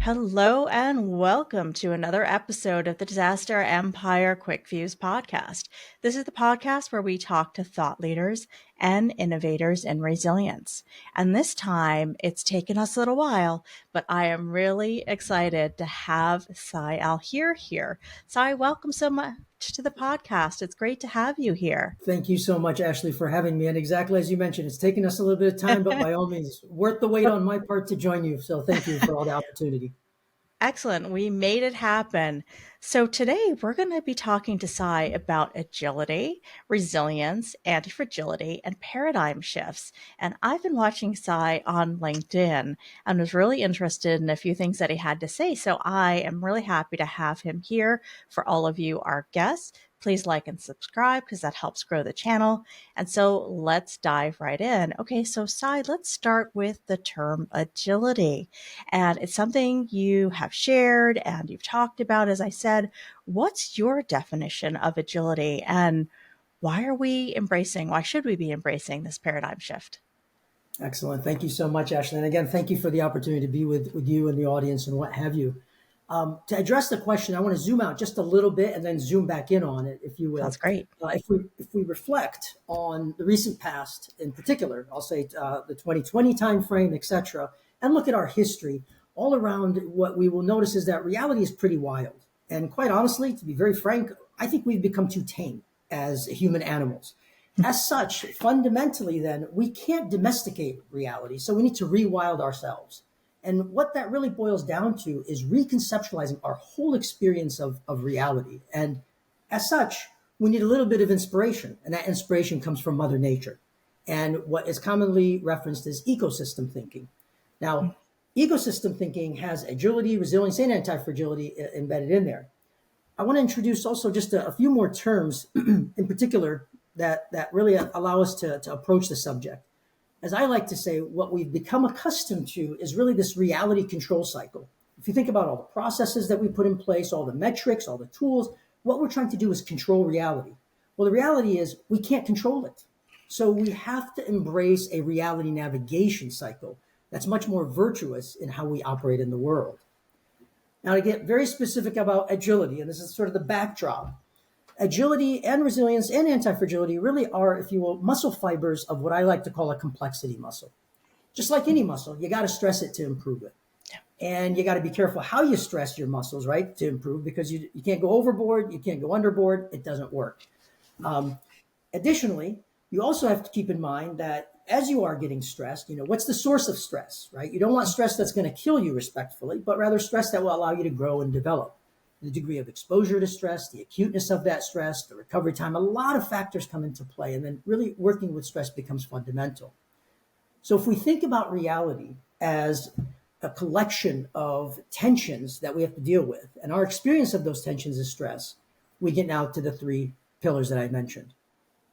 Hello and welcome to another episode of the Disaster Empire Quick Views podcast. This is the podcast where we talk to thought leaders and innovators in resilience. And this time it's taken us a little while, but I am really excited to have Si Alhir here. Si, welcome so much to the podcast. It's great to have you here. Thank you so much, Ashley, for having me. And exactly as you mentioned, it's taken us a little bit of time, but by all means, worth the wait on my part to join you. So thank you for all the opportunity. Excellent. We made it happen. So today we're going to be talking to Sai about agility, resilience, antifragility, and paradigm shifts. And I've been watching Sai on LinkedIn and was really interested in a few things that he had to say. So I am really happy to have him here for all of you, our guests. Please like and subscribe because that helps grow the channel. And so let's dive right in. Okay, so Sai, let's start with the term agility. And it's something you have shared and you've talked about, as I said. What's your definition of agility and why should we be embracing this paradigm shift? Excellent. Thank you so much, Ashley. And again, thank you for the opportunity to be with you and the audience and what have you. To address the question, I want to zoom out just a little bit and then zoom back in on it, if you will. That's great. If we reflect on the recent past, in particular, I'll say the 2020 timeframe, et cetera, and look at our history, all around what we will notice is that reality is pretty wild. And quite honestly, to be very frank, I think we've become too tame as human animals. As such, fundamentally, then, we can't domesticate reality. So we need to rewild ourselves. And what that really boils down to is reconceptualizing our whole experience of reality. And as such, we need a little bit of inspiration. And that inspiration comes from Mother Nature and what is commonly referenced as ecosystem thinking. Now, ecosystem thinking has agility, resilience, and anti-fragility embedded in there. I want to introduce also just a few more terms in particular that really allow us to approach the subject. As I like to say, what we've become accustomed to is really this reality control cycle. If you think about all the processes that we put in place, all the metrics, all the tools, what we're trying to do is control reality. Well, the reality is we can't control it. So we have to embrace a reality navigation cycle that's much more virtuous in how we operate in the world. Now, to get very specific about agility, and this is sort of the backdrop, agility and resilience and anti-fragility really are, if you will, muscle fibers of what I like to call a complexity muscle. Just like any muscle, you got to stress it to improve it. And you got to be careful how you stress your muscles, right, to improve, because you can't go overboard, you can't go underboard, it doesn't work. Additionally, you also have to keep in mind that as you are getting stressed, what's the source of stress, right? You don't want stress that's going to kill you respectfully, but rather stress that will allow you to grow and develop. The degree of exposure to stress, the acuteness of that stress, the recovery time, a lot of factors come into play. And then really working with stress becomes fundamental. So if we think about reality as a collection of tensions that we have to deal with, and our experience of those tensions is stress, we get now to the three pillars that I mentioned.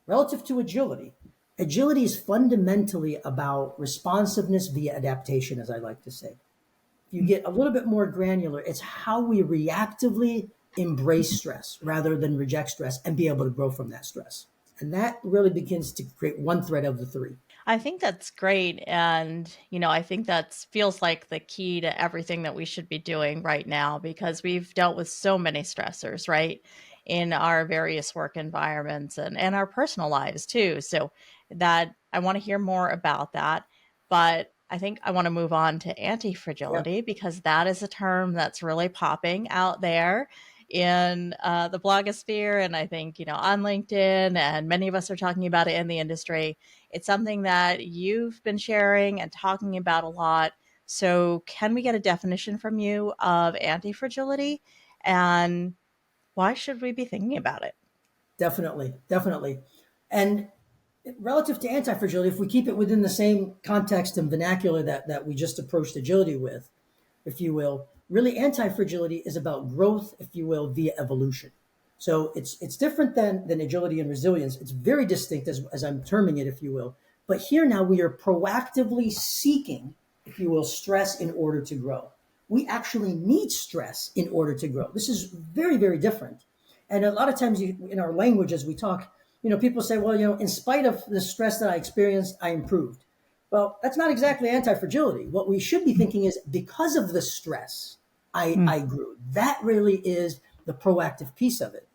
Relative to agility, agility is fundamentally about responsiveness via adaptation, as I like to say. If you get a little bit more granular, it's how we reactively embrace stress rather than reject stress and be able to grow from that stress. And that really begins to create one thread of the three. I think that's great. And, I think that feels like the key to everything that we should be doing right now, because we've dealt with so many stressors, right, in our various work environments and our personal lives too. So that I want to hear more about that. But I think I want to move on to anti-fragility because that is a term that's really popping out there in the blogosphere. And I think, on LinkedIn, and many of us are talking about it in the industry. It's something that you've been sharing and talking about a lot. So can we get a definition from you of anti-fragility, and why should we be thinking about it? Definitely. And relative to anti-fragility, if we keep it within the same context and vernacular that we just approached agility with, if you will, really anti-fragility is about growth, if you will, via evolution. So it's different than agility and resilience. It's very distinct as I'm terming it, if you will. But here now we are proactively seeking, if you will, stress in order to grow. We actually need stress in order to grow. This is very, very different. And a lot of times in our language as we talk, people say, well, in spite of the stress that I experienced, I improved. Well, that's not exactly anti-fragility. What we should be thinking is because of the stress, I grew. That really is the proactive piece of it.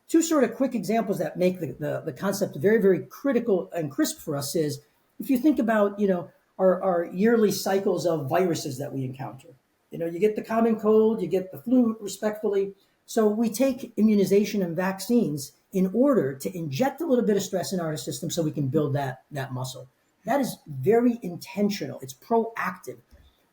Two sort of quick examples that make the concept very, very critical and crisp for us is if you think about, our yearly cycles of viruses that we encounter. You get the common cold, you get the flu, respectfully. So we take immunization and vaccines in order to inject a little bit of stress in our system so we can build that muscle. That is very intentional. It's proactive.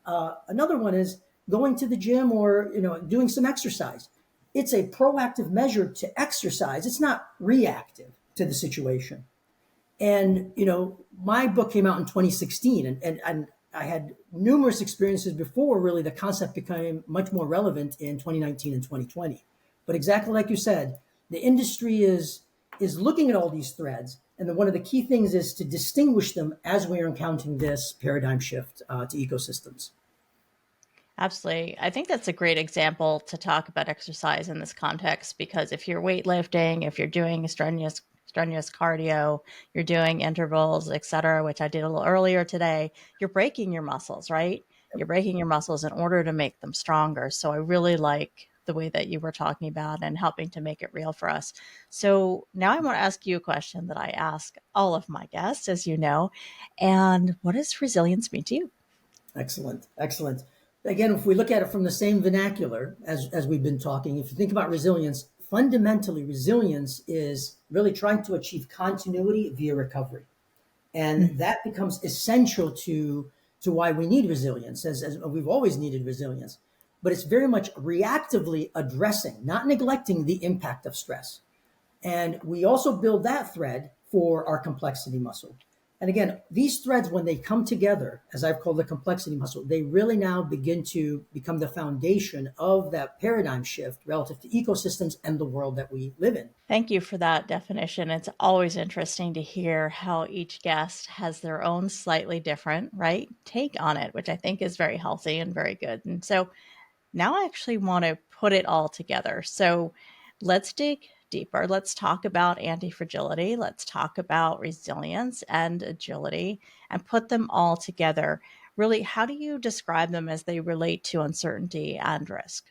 Another one is going to the gym or doing some exercise. It's a proactive measure to exercise. It's not reactive to the situation. And my book came out in 2016, and I had numerous experiences before really the concept became much more relevant in 2019 and 2020. But exactly like you said, the industry is looking at all these threads, and one of the key things is to distinguish them as we are encountering this paradigm shift to ecosystems. Absolutely. I think that's a great example to talk about exercise in this context because if you're weightlifting, if you're doing strenuous cardio, you're doing intervals, et cetera, which I did a little earlier today, you're breaking your muscles, right? You're breaking your muscles in order to make them stronger. So I really like the way that you were talking about and helping to make it real for us. So now I want to ask you a question that I ask all of my guests, as you know. And what does resilience mean to you? Excellent, excellent. Again, if we look at it from the same vernacular as we've been talking, if you think about resilience, fundamentally, resilience is really trying to achieve continuity via recovery. And that becomes essential to why we need resilience, as we've always needed resilience. But it's very much reactively addressing, not neglecting the impact of stress. And we also build that thread for our complexity muscle. And again, these threads, when they come together, as I've called the complexity muscle, they really now begin to become the foundation of that paradigm shift relative to ecosystems and the world that we live in. Thank you for that definition. It's always interesting to hear how each guest has their own slightly different, right, take on it, which I think is very healthy and very good. And so now I actually want to put it all together. So let's dig deeper. Let's talk about antifragility. Let's talk about resilience and agility and put them all together. Really, how do you describe them as they relate to uncertainty and risk?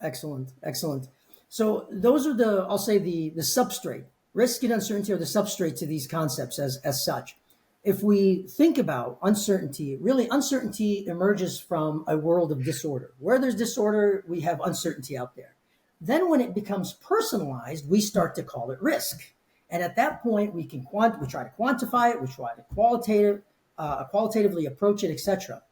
Excellent, excellent. So those are I'll say the substrate. Risk and uncertainty are the substrate to these concepts as such. If we think about uncertainty, really uncertainty emerges from a world of disorder. Where there's disorder, we have uncertainty out there. Then when it becomes personalized, we start to call it risk. And at that point, we try to quantify it, we try to qualitatively approach it, etc.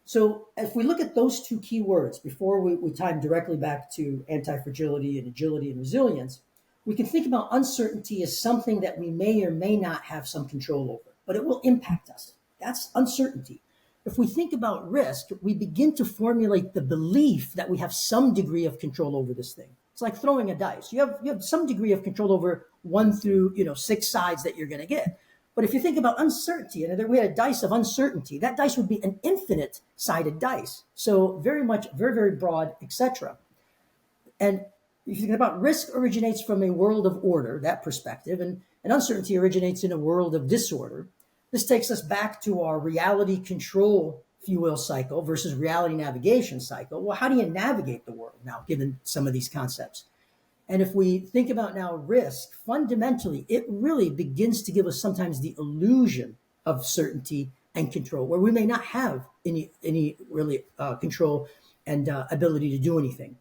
So if we look at those two key words before we tie them directly back to anti-fragility and agility and resilience, we can think about uncertainty as something that we may or may not have some control over, but it will impact us. That's uncertainty. If we think about risk, we begin to formulate the belief that we have some degree of control over this thing. It's like throwing a dice. You have some degree of control over 1 through 6 sides that you're going to get. But if you think about uncertainty, and we had a dice of uncertainty, that dice would be an infinite sided dice. So very much, very, very broad, etc. And if you think about risk originates from a world of order, that perspective, and uncertainty originates in a world of disorder. This takes us back to our reality control, if you will, cycle versus reality navigation cycle. Well, how do you navigate the world now, given some of these concepts? And if we think about now risk, fundamentally, it really begins to give us sometimes the illusion of certainty and control, where we may not have any really control and ability to do anything.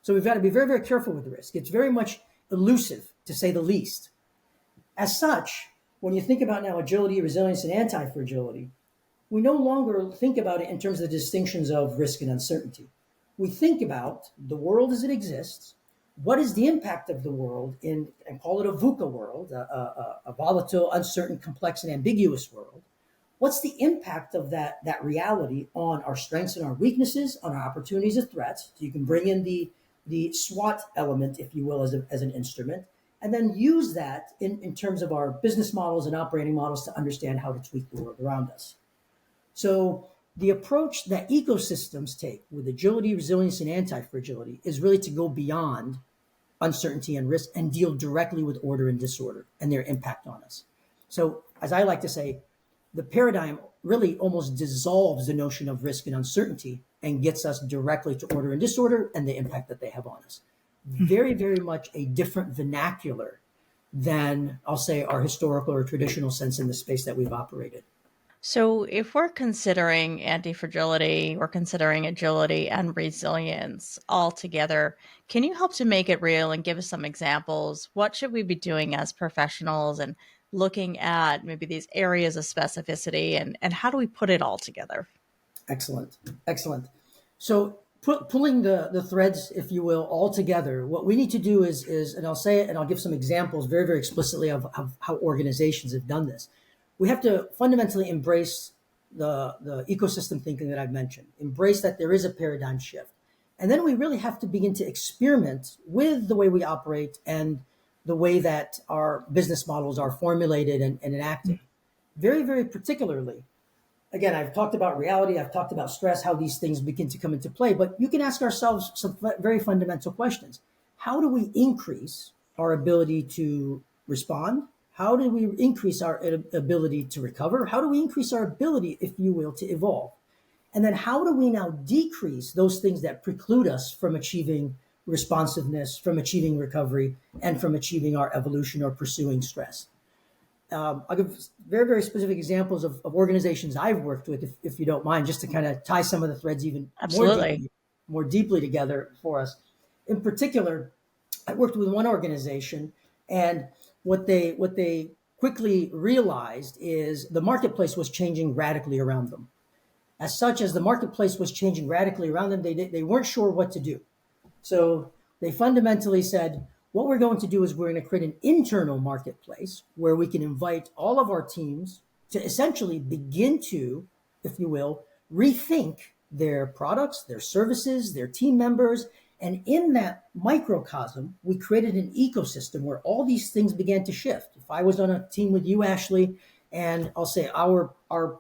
So we've got to be very, very careful with the risk. It's very much elusive, to say the least. As such, when you think about now agility, resilience, and anti-fragility, we no longer think about it in terms of the distinctions of risk and uncertainty. We think about the world as it exists. What is the impact of the world and call it a VUCA world, a volatile, uncertain, complex, and ambiguous world? What's the impact of that reality on our strengths and our weaknesses, on our opportunities and threats? So you can bring in the SWOT element, if you will, as an instrument, and then use that in terms of our business models and operating models to understand how to tweak the world around us. So the approach that ecosystems take with agility, resilience, and anti-fragility is really to go beyond uncertainty and risk and deal directly with order and disorder and their impact on us. So as I like to say, the paradigm really almost dissolves the notion of risk and uncertainty and gets us directly to order and disorder and the impact that they have on us. Very, very much a different vernacular than, I'll say, our historical or traditional sense in the space that we've operated. So, if we're considering antifragility, we're considering agility and resilience all together, can you help to make it real and give us some examples? What should we be doing as professionals and looking at maybe these areas of specificity and how do we put it all together? Excellent. Excellent. So pulling the threads, if you will, all together, what we need to do is, and I'll say it and I'll give some examples very, very explicitly of how organizations have done this. We have to fundamentally embrace the ecosystem thinking that I've mentioned, embrace that there is a paradigm shift. And then we really have to begin to experiment with the way we operate and the way that our business models are formulated and enacted. Very, very particularly, again, I've talked about reality, I've talked about stress, how these things begin to come into play, but you can ask ourselves some very fundamental questions. How do we increase our ability to respond? How do we increase our ability to recover? How do we increase our ability, if you will, to evolve? And then how do we now decrease those things that preclude us from achieving responsiveness, from achieving recovery, and from achieving our evolution or pursuing stress? I'll give very, very specific examples of organizations I've worked with, if you don't mind, just to kind of tie some of the threads even Absolutely. more deeply together for us. In particular, I worked with one organization, and what they quickly realized is the marketplace was changing radically around them. As such, as the marketplace was changing radically around them, they weren't sure what to do. So they fundamentally said, what we're going to do is we're going to create an internal marketplace where we can invite all of our teams to essentially begin to, if you will, rethink their products, their services, their team members. And in that microcosm, we created an ecosystem where all these things began to shift. If I was on a team with you, Ashley, and I'll say our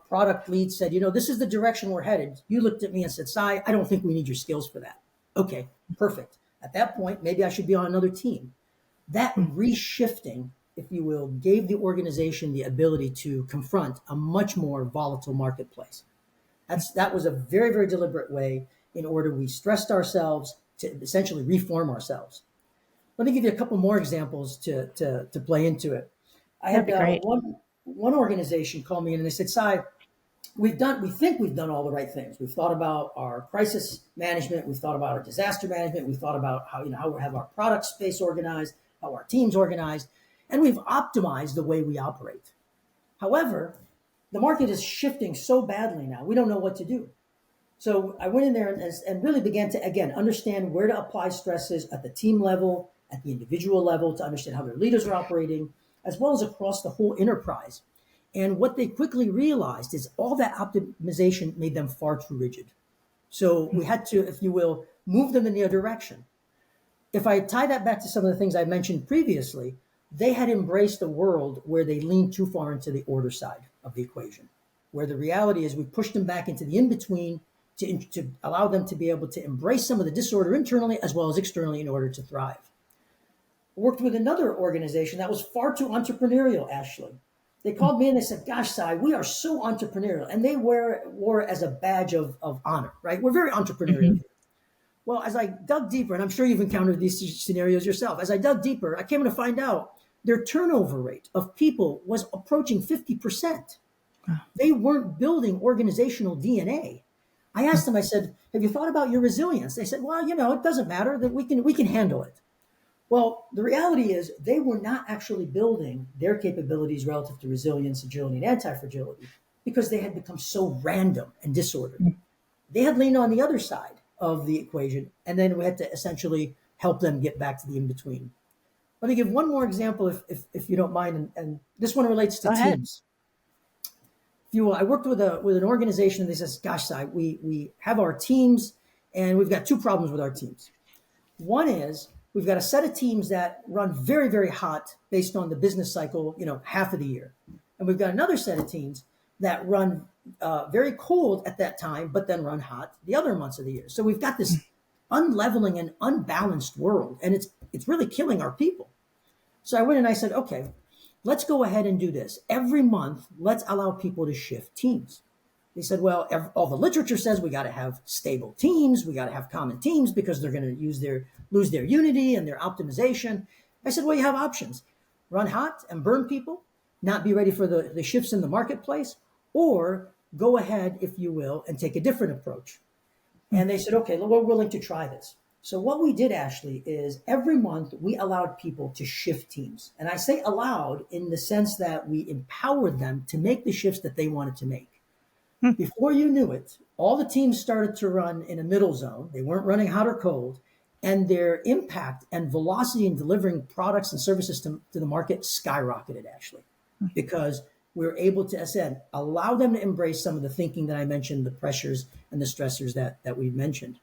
product lead said, this is the direction we're headed. You looked at me and said, Si, I don't think we need your skills for that. Okay, perfect. At that point, maybe I should be on another team. That reshifting, if you will, gave the organization the ability to confront a much more volatile marketplace. That was a very, very deliberate way in order we stressed ourselves to essentially reform ourselves. Let me give you a couple more examples to play into it. I That'd had be great. one organization call me in and they said, Si, we think we've done all the right things. We've thought about our crisis management. We've thought about our disaster management. We've thought about how we have our product space organized, how our team's organized, and we've optimized the way we operate. However, the market is shifting so badly now. We don't know what to do. So I went in there and really began to, again, understand where to apply stresses at the team level, at the individual level, to understand how their leaders are operating, as well as across the whole enterprise. And what they quickly realized is all that optimization made them far too rigid. So we had to, if you will, move them in the other direction. If I tie that back to some of the things I mentioned previously, they had embraced a world where they leaned too far into the order side of the equation, where the reality is we pushed them back into the in-between to allow them to be able to embrace some of the disorder internally as well as externally in order to thrive. I worked with another organization that was far too entrepreneurial, Ashley. They called me and they said, gosh, Si, we are so entrepreneurial. And they wore it as a badge of honor, right? We're very entrepreneurial here. Well, as I dug deeper, and I'm sure you've encountered these scenarios yourself, as I dug deeper, I came to find out their turnover rate of people was approaching 50%. They weren't building organizational DNA. I asked them, I said, have you thought about your resilience? They said, well, it doesn't matter, that we can handle it. Well, the reality is they were not actually building their capabilities relative to resilience, agility, and antifragility because they had become so random and disordered. They had leaned on the other side of the equation, and then we had to essentially help them get back to the in-between. Let me give one more example, if you don't mind, and this one relates to Go ahead. teams. If you will, I worked with an organization, and they says, gosh, Si, we have our teams, and we've got two problems with our teams. One is we've got a set of teams that run very, very hot based on the business cycle, half of the year. And we've got another set of teams that run very cold at that time, but then run hot the other months of the year. So we've got this unleveling and unbalanced world, and it's really killing our people. So I went and I said, okay, let's go ahead and do this. Every month, let's allow people to shift teams. They said, well, all the literature says we got to have stable teams, we got to have common teams because they're going to lose their unity and their optimization. I said, well, you have options: run hot and burn people, not be ready for the shifts in the marketplace, or go ahead, if you will, and take a different approach. And they said, okay, we're willing to try this. So what we did, Ashley, is every month we allowed people to shift teams. And I say allowed in the sense that we empowered them to make the shifts that they wanted to make. Before you knew it, all the teams started to run in a middle zone. They weren't running hot or cold. And their impact and velocity in delivering products and services to the market skyrocketed, Ashley, because we were able to, as I said, allow them to embrace some of the thinking that I mentioned, the pressures and the stressors that we mentioned.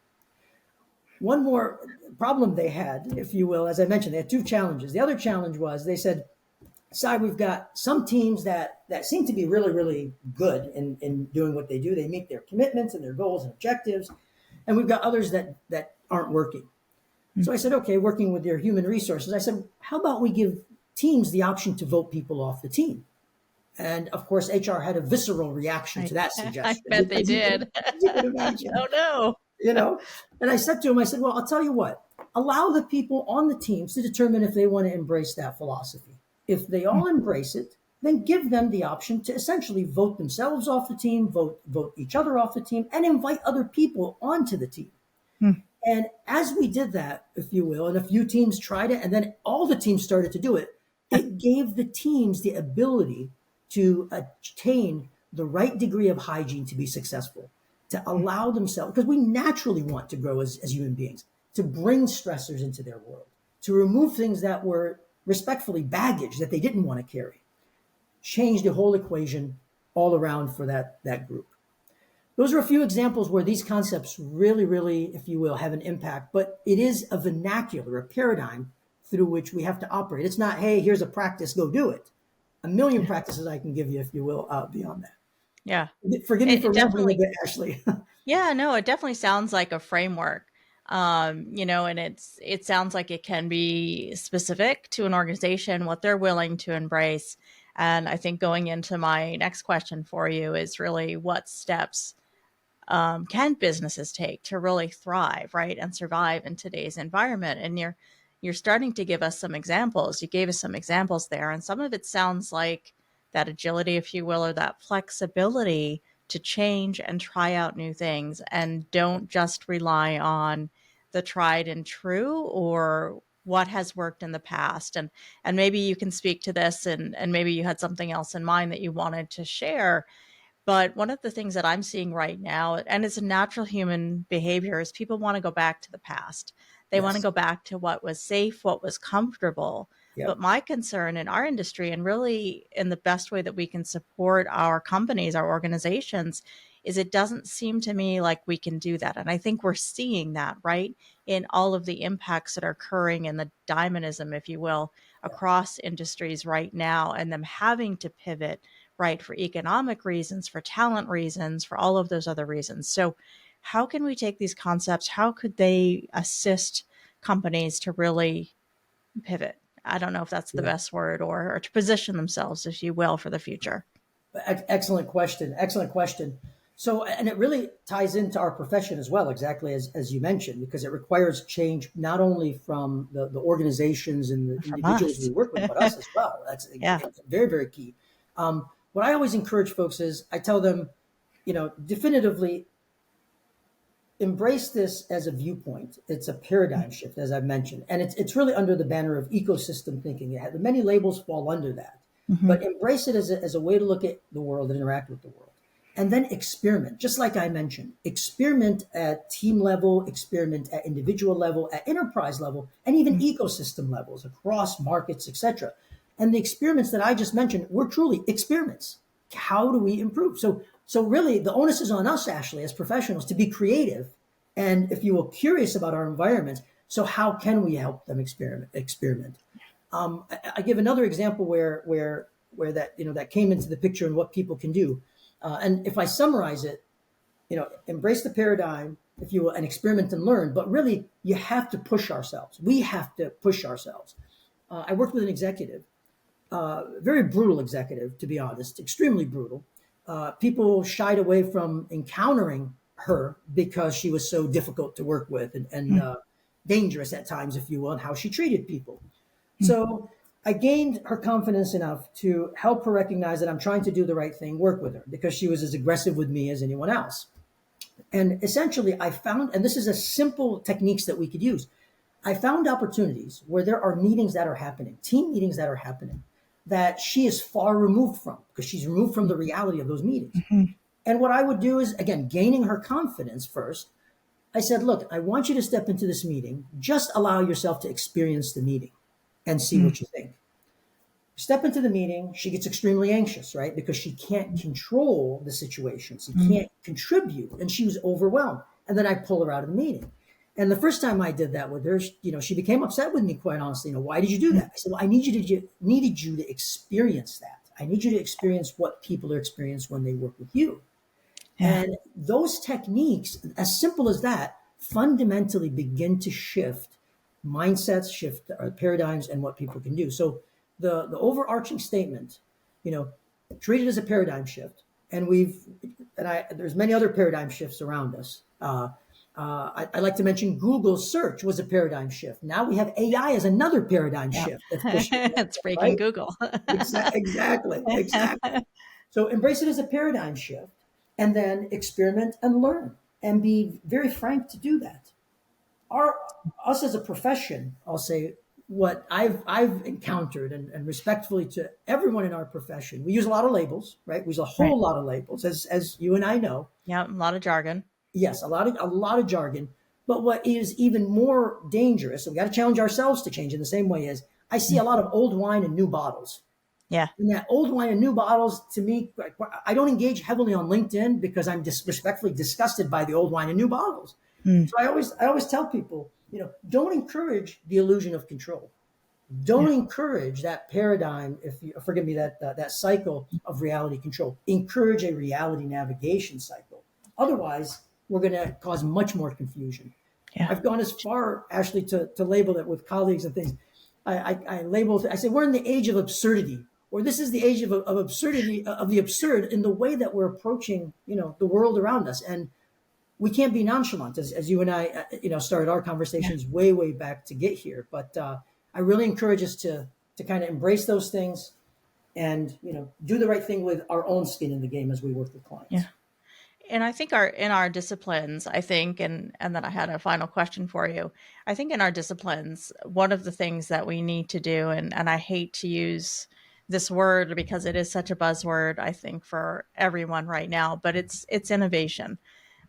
One more problem they had, if you will, as I mentioned, they had two challenges. The other challenge was they said, Si, we've got some teams that seem to be really, really good in doing what they do. They meet their commitments and their goals and objectives. And we've got others that aren't working. So I said, okay, working with your human resources, I said, how about we give teams the option to vote people off the team? And of course, HR had a visceral reaction to that I suggestion. bet they did. As you can imagine, Oh no. you know. And I said to him, I said, well, I'll tell you what, allow the people on the teams to determine if they want to embrace that philosophy. If they all embrace it, then give them the option to essentially vote themselves off the team, vote each other off the team, and invite other people onto the team. And as we did that, if you will, and a few teams tried it, and then all the teams started to do it, it gave the teams the ability to attain the right degree of hygiene to be successful, to allow themselves, because we naturally want to grow as human beings, to bring stressors into their world, to remove things that were respectfully baggage that they didn't want to carry, change the whole equation all around for that group. Those are a few examples where these concepts really, really, if you will, have an impact, but it is a vernacular, a paradigm through which we have to operate. It's not, hey, here's a practice, go do it. A million practices I can give you, if you will, beyond that. Yeah. Forgive me for It rambling a definitely, bit, Ashley. yeah, no, it definitely sounds like a framework. And it sounds like it can be specific to an organization, what they're willing to embrace. And I think going into my next question for you is really what steps can businesses take to really thrive, right, and survive in today's environment? And you're starting to give us some examples. You gave us some examples there, and some of it sounds like that agility, if you will, or that flexibility to change and try out new things, and don't just rely on the tried and true or what has worked in the past. And maybe you can speak to this, and maybe you had something else in mind that you wanted to share. But one of the things that I'm seeing right now, and it's a natural human behavior, is people want to go back to the past. They want to Yes. go back to what was safe, what was comfortable. But Yep. my concern in our industry, and really in the best way that we can support our companies, our organizations, is it doesn't seem to me like we can do that. And I think we're seeing that, right, in all of the impacts that are occurring in the diamonism, if you will, across industries right now, and them having to pivot, right, for economic reasons, for talent reasons, for all of those other reasons. So, how can we take these concepts? How could they assist companies to really pivot? I don't know if that's the Yeah. best word, or to position themselves, if you will, for the future. Excellent question. Excellent question. So, and it really ties into our profession as well, exactly as you mentioned, because it requires change not only from the organizations and the From individuals we us. work with, but us as well. That's Yeah. it's very, very key. What I always encourage folks is I tell them, definitively embrace this as a viewpoint. It's a paradigm shift, as I've mentioned, and it's really under the banner of ecosystem thinking. Many labels fall under that, Mm-hmm. but embrace it as a way to look at the world and interact with the world. And then experiment, just like I mentioned, experiment at team level, experiment at individual level, at enterprise level, and even ecosystem levels across markets, etc. And the experiments that I just mentioned were truly experiments. How do we improve? So really, the onus is on us, Ashley, as professionals, to be creative and, if you will, curious about our environment. So how can we help them experiment? I give another example where that came into the picture and what people can do. And if I summarize it, embrace the paradigm, if you will, and experiment and learn. But really, you have to push ourselves. We have to push ourselves. I worked with an executive, very brutal executive, to be honest, extremely brutal. people shied away from encountering her because she was so difficult to work with and dangerous at times, if you will, and how she treated people. So I gained her confidence enough to help her recognize that I'm trying to do the right thing, work with her, because she was as aggressive with me as anyone else. And essentially, I found, and this is a simple techniques that we could use. I found opportunities where there are meetings that are happening, team meetings that are happening, that she is far removed from because she's removed from the reality of those meetings. Mhm. And what I would do is, again, gaining her confidence first. I said, look, I want you to step into this meeting. Just allow yourself to experience the meeting and see Mhm. what you think. Step into the meeting. She gets extremely anxious, right? Because she can't control the situation. She Mhm. can't contribute. And she was overwhelmed. And then I pull her out of the meeting. And the first time I did that with her, she became upset with me, quite honestly. Why did you do that? I said, well, I needed you to experience that. I need you to experience what people are experiencing when they work with you. Yeah. And those techniques, as simple as that, fundamentally begin to shift mindsets, shift paradigms, and what people can do. So the overarching statement, you know, treat it as a paradigm shift. And there's many other paradigm shifts around us. I like to mention Google search was a paradigm shift. Now we have AI as another paradigm Yep. shift that's pushing, It's freaking right? Google. Exactly. So embrace it as a paradigm shift and then experiment and learn and be very frank to do that. Our Us as a profession, I'll say what I've encountered and respectfully to everyone in our profession, we use a lot of labels, right? We use a Right. whole lot of labels, as you and I know. Yeah, a lot of jargon. Yes, a lot of jargon. But what is even more dangerous, and we got to challenge ourselves to change in the same way, is I see a Mm. lot of old wine and new bottles. Yeah. And that old wine and new bottles, to me, I don't engage heavily on LinkedIn because I'm disrespectfully disgusted by the old wine and new bottles. Mm. So I always tell people, don't encourage the illusion of control. Don't Yeah. encourage that paradigm. If you forgive me, that cycle of reality control. Encourage a reality navigation cycle. Otherwise, we're going to cause much more confusion. Yeah. I've gone as far, Ashley, to label it with colleagues and things. I label it. I say we're in the age of absurdity, or this is the age of absurdity, of the absurd in the way that we're approaching, the world around us, and we can't be nonchalant as you and I, started our Yeah. conversations way back to get here. But I really encourage us to kind of embrace those things and do the right thing with our own skin in the game as we work with Yeah. clients. And I think in our disciplines, I think, and then I had a final question for you. I think in our disciplines, one of the things that we need to do, and I hate to use this word because it is such a buzzword, I think, for everyone right now, but it's innovation.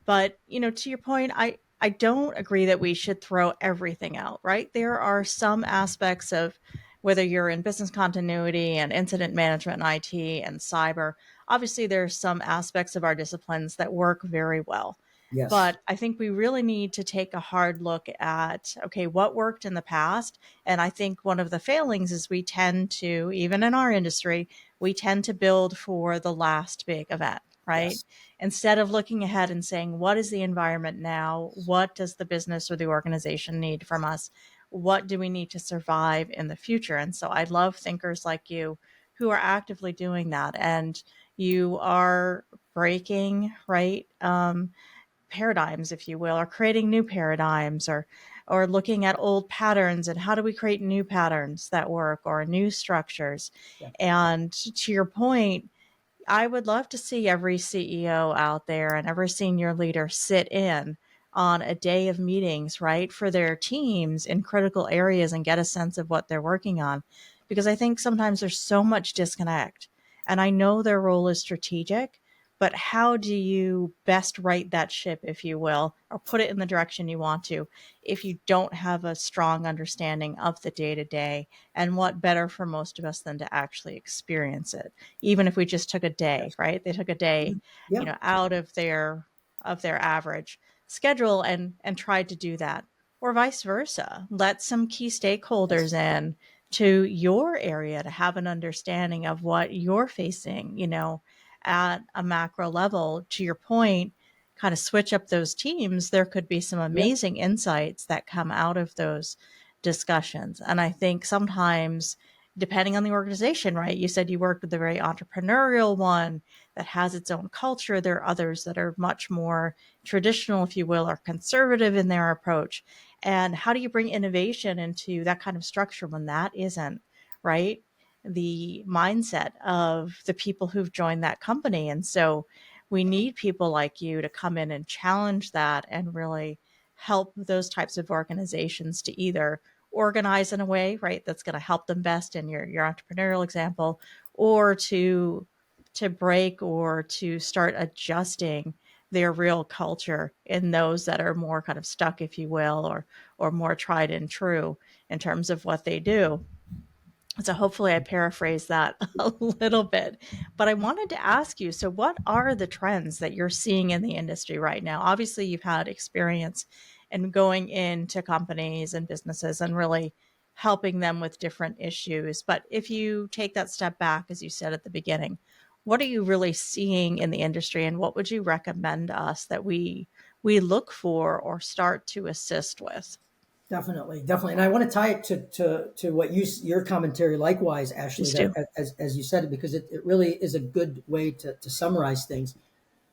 But, to your point, I don't agree that we should throw everything out, right? There are some aspects of whether you're in business continuity and incident management and IT and cyber, obviously there's some aspects of our disciplines that work very well. Yes. But I think we really need to take a hard look at, okay, what worked in the past. And I think one of the failings is we tend to, even in our industry, we tend to build for the last big event, right? Yes. Instead of looking ahead and saying, what is the environment now? What does the business or the organization need from us? What do we need to survive in the future? And so I love thinkers like you who are actively doing that. And you are breaking, right? Paradigms, if you will, or creating new paradigms, or looking at old patterns and how do we create new patterns that work or new structures. Yeah. And to your point, I would love to see every CEO out there and every senior leader sit in on a day of meetings, right, for their teams in critical areas and get a sense of what they're working on. Because I think sometimes there's so much disconnect. And I know their role is strategic, but how do you best right that ship, if you will, or put it in the direction you want to, if you don't have a strong understanding of the day to day? And what better for most of us than to actually experience it? Even if we just took a day, Yes. right? They took a day, Yeah. out of their average schedule and tried to do that. Or vice versa. Let some key stakeholders Yes. in to your area to have an understanding of what you're facing, at a macro level. To your point, kind of switch up those teams, there could be some Yeah. amazing insights that come out of those discussions. And I think sometimes depending on the organization, right? You said you worked with a very entrepreneurial one that has its own culture. There are others that are much more traditional, if you will, or conservative in their approach. And how do you bring innovation into that kind of structure when that isn't, right? The mindset of the people who've joined that company. And so we need people like you to come in and challenge that and really help those types of organizations to either organize in a way, right, that's going to help them best in your entrepreneurial example, or to break or to start adjusting their real culture in those that are more kind of stuck, if you will, or more tried and true in terms of what they do. So hopefully I paraphrase that a little bit. But I wanted to ask you, so what are the trends that you're seeing in the industry right now? Obviously, you've had experience in going into companies and businesses and really helping them with different issues. But if you take that step back, as you said at the beginning, what are you really seeing in the industry, and what would you recommend us that we look for or start to assist with? Definitely, definitely, and I want to tie it to what your commentary, likewise, Ashley. Please That do. as you said it, because it really is a good way to summarize things.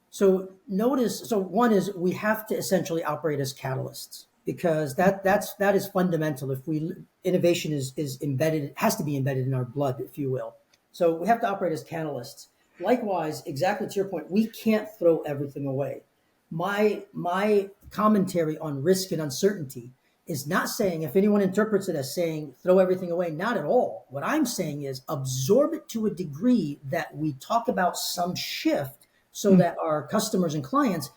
So notice, so one is we have to essentially operate as catalysts, because that is fundamental. If we innovation is embedded, it has to be embedded in our blood, if you will. So we have to operate as catalysts. Likewise, exactly to your point, we can't throw everything away. My commentary on risk and uncertainty is not saying, if anyone interprets it as saying throw everything away, not at all. What I'm saying is absorb it to a degree that we talk about some shift, so that our customers and clients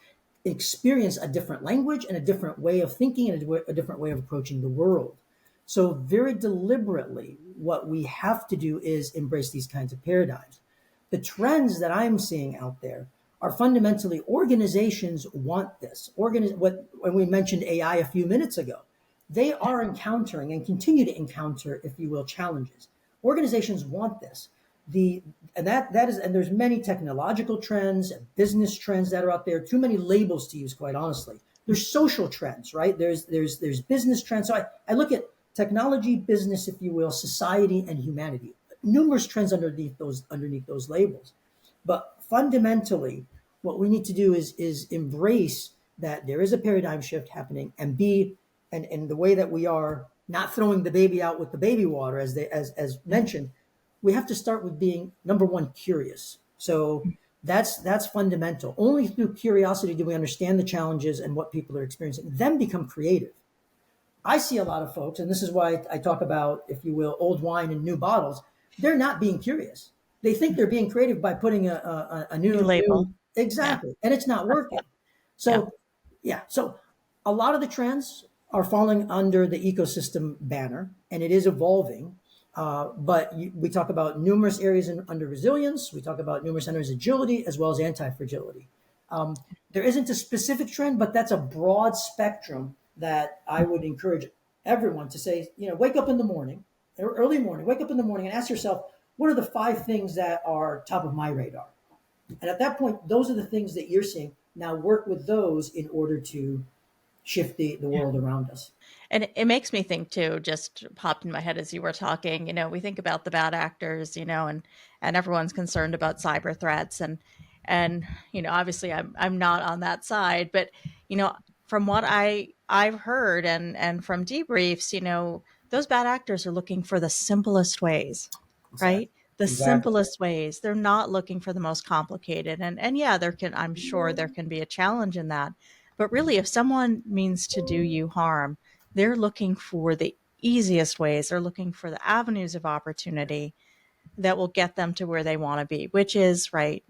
experience a different language and a different way of thinking and a different way of approaching the world. So very deliberately, what we have to do is embrace these kinds of paradigms. The trends that I'm seeing out there are fundamentally organizations want this. When we mentioned AI a few minutes ago, they are encountering and continue to encounter, if you will, challenges. Organizations want this. The and that is, and there's many technological trends, business trends that are out there. Too many labels to use, quite honestly. There's social trends, right? There's business trends. So I look at technology, business, if you will, society, and humanity. Numerous trends underneath those labels. But fundamentally, what we need to do is embrace that there is a paradigm shift happening, and the way that we are not throwing the baby out with the baby water, as mentioned, we have to start with being, number one, curious. So that's fundamental. Only through curiosity do we understand the challenges and what people are experiencing, then become creative. I see a lot of folks, and this is why I talk about, if you will, old wine in new bottles. They're not being curious. They think they're being creative by putting a New new, label. Yeah. exactly, and it's not working. Yeah. So, yeah, so a lot of the trends are falling under the ecosystem banner, and it is evolving. We talk about numerous areas under resilience. We talk about numerous areas of agility, as well as anti-fragility. There isn't a specific trend, but that's a broad spectrum that I would encourage everyone to say, wake up in the morning, early morning, wake up in the morning and ask yourself, what are the 5 things that are top of my radar? And at that point, those are the things that you're seeing. Now work with those in order to shift the world around us. And it makes me think too, just popped in my head as you were talking, we think about the bad actors, and everyone's concerned about cyber threats and obviously I'm not on that side, but you know, from what I've heard and from debriefs, those bad actors are looking for the simplest ways, Exactly. right? The Exactly. simplest ways. They're not looking for the most complicated. And yeah, I'm sure there can be a challenge in that. But really, if someone means to do you harm, they're looking for the easiest ways. They're looking for the avenues of opportunity that will get them to where they want to be, which is right,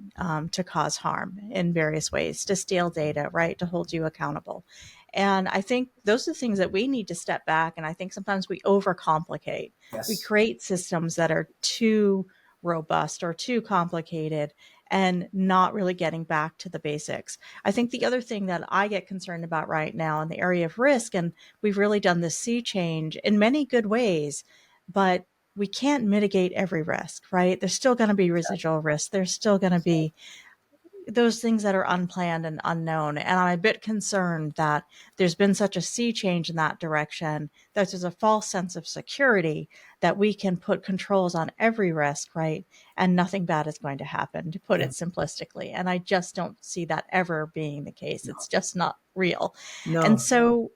to cause harm in various ways, to steal data, right, to hold you accountable. And I think those are the things that we need to step back. And I think sometimes we overcomplicate. We Yes. create systems that are too robust or too complicated and not really getting back to the basics. I think the other thing that I get concerned about right now in the area of risk, and we've really done this sea change in many good ways, but we can't mitigate every risk, right? There's still going to be residual risk. There's still going to be those things that are unplanned and unknown. And I'm a bit concerned that there's been such a sea change in that direction that there's a false sense of security that we can put controls on every risk, right? And nothing bad is going to happen, to put Yeah. it simplistically. And I just don't see that ever being the case. No. It's just not real. And No. so,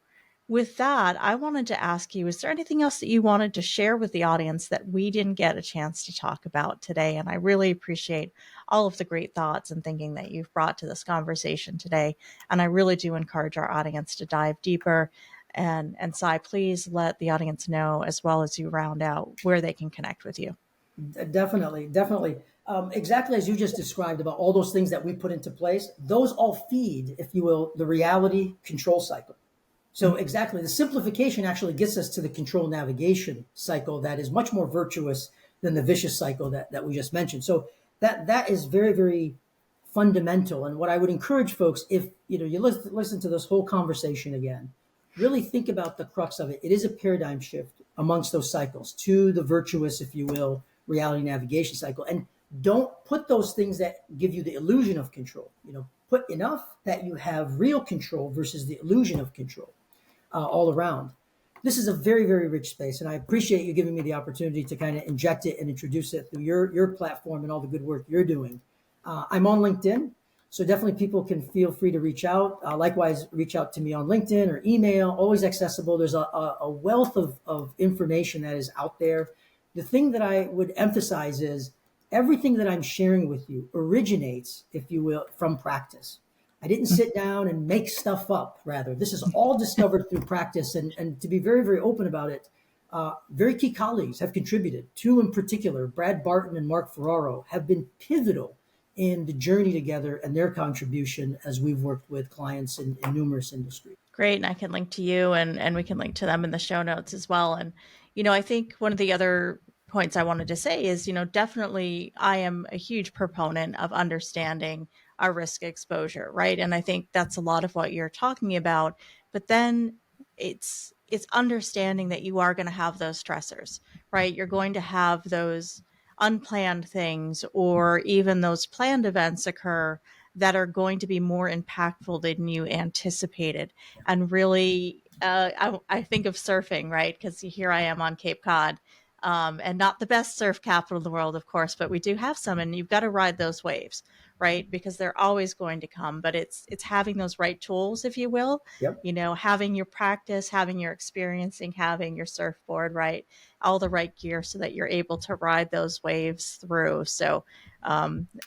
with that, I wanted to ask you, is there anything else that you wanted to share with the audience that we didn't get a chance to talk about today? And I really appreciate all of the great thoughts and thinking that you've brought to this conversation today. And I really do encourage our audience to dive deeper. And Si, please let the audience know, as well as you round out, where they can connect with you. Definitely, definitely. Exactly as you just described about all those things that we put into place, those all feed, if you will, the reality control cycle. So exactly, the simplification actually gets us to the control navigation cycle that is much more virtuous than the vicious cycle that we just mentioned. So that is very, very fundamental. And what I would encourage folks, if you listen to this whole conversation again, really think about the crux of it. It is a paradigm shift amongst those cycles to the virtuous, if you will, reality navigation cycle. And don't put those things that give you the illusion of control. Put enough that you have real control versus the illusion of control all around. This is a very, very rich space, and I appreciate you giving me the opportunity to kind of inject it and introduce it through your platform and all the good work you're doing. I'm on LinkedIn, so definitely people can feel free to reach out. Likewise, reach out to me on LinkedIn or email, always accessible. There's a wealth of information that is out there. The thing that I would emphasize is everything that I'm sharing with you originates, if you will, from practice. I didn't sit down and make stuff up. Rather, this is all discovered through practice. And to be very, very open about it, very key colleagues have contributed. Two in particular, Brad Barton and Mark Ferraro, have been pivotal in the journey together and their contribution as we've worked with clients in numerous industries. Great. And I can link to you, and we can link to them in the show notes as well. And, I think one of the other points I wanted to say is, definitely I am a huge proponent of understanding our risk exposure, right? And I think that's a lot of what you're talking about. But then it's understanding that you are going to have those stressors, right? You're going to have those unplanned things, or even those planned events occur that are going to be more impactful than you anticipated. And really, I think of surfing, right? Because here I am on Cape Cod, and not the best surf capital in the world, of course, but we do have some, and you've got to ride those waves, right? Because they're always going to come. But it's having those right tools, if you will. Yep. Having your practice, having your experiencing, having your surfboard, right? All the right gear so that you're able to ride those waves through. So,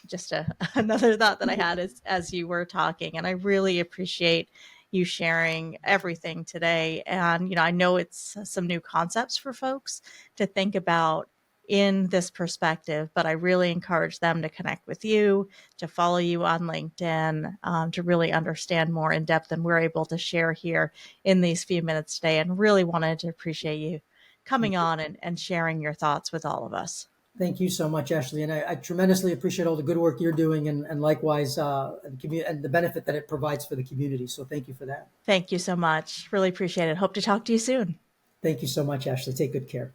just another thought that I had as you were talking, and I really appreciate you sharing everything today. And I know it's some new concepts for folks to think about in this perspective, but I really encourage them to connect with you, to follow you on LinkedIn, to really understand more in depth than we're able to share here in these few minutes today. And really wanted to appreciate you coming on and sharing your thoughts with all of us. Thank you so much, Ashley. And I tremendously appreciate all the good work you're doing and likewise and the benefit that it provides for the community. So thank you for that. Thank you so much. Really appreciate it. Hope to talk to you soon. Thank you so much, Ashley. Take good care.